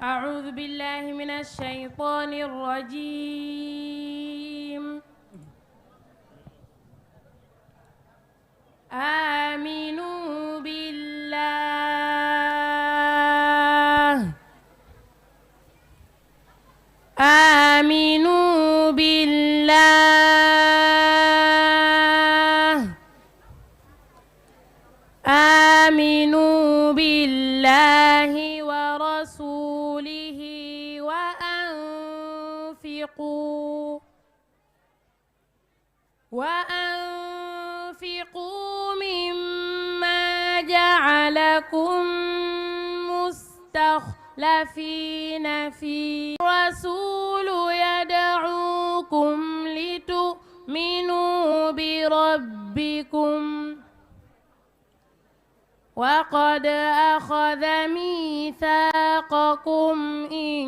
أعوذ بالله من الشيطان الرجيم. آمنوا بالله آمنوا بالله آمنوا بالله ورسوله وأنفقوا مما جعلكم مستخلفين فيه. الرسول يدعوكم لتؤمنوا بربكم وقد أخذ ميثاقكم إن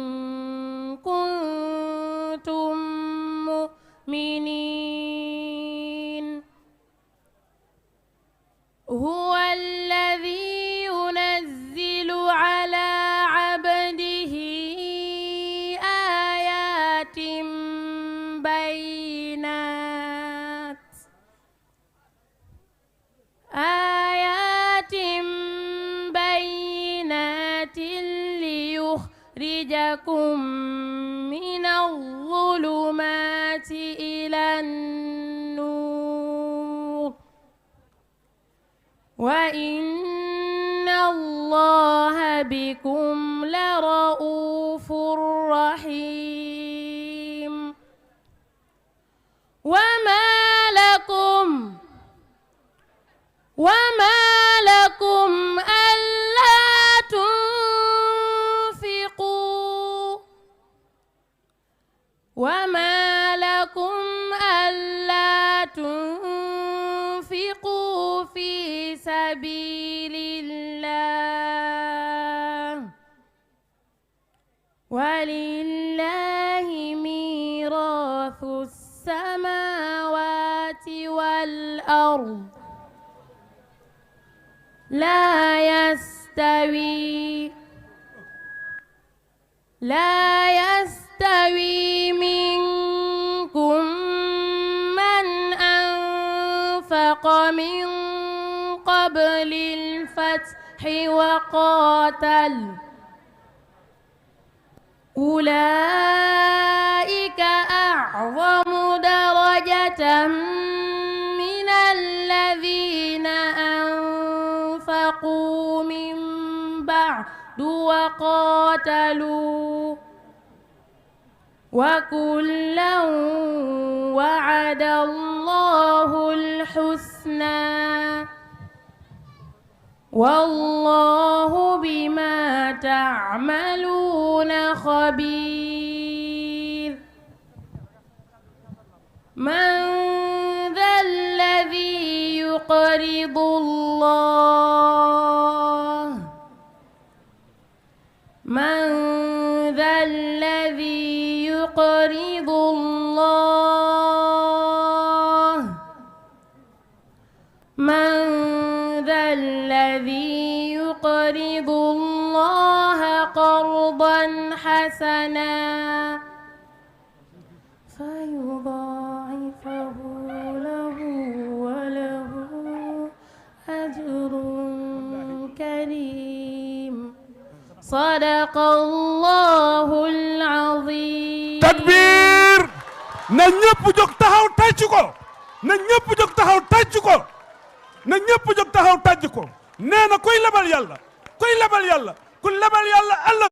كنتم مؤمنين. هو الذي ينزل على عبده آيات بينات ليخرجكم من الظلمات إلى النور وإن الله بكم لرؤوف رحيم. وما لكم ألا تنفقوا في سبيل الله ولله ميراث السماوات والأرض لا يستوي منكم من أنفق من قبل الفتح وقاتل أولئك أعظم درجة من الذين أنفقوا من بعد وقاتلوا وكلا وعد الله الحسنى والله بما تعملون خبير. من ذا الذي يقرض الله قرضا حسنا فيضاعفه له وله أجر كريم. صدق الله العظيم. takbir na ñëpp jóg taxaw tàcc ko na ñëpp jóg taxaw tàcc ko na ñëpp jóg taxaw tàcc ko nee na kuy lebal yàlla ku lebal yàlla Allah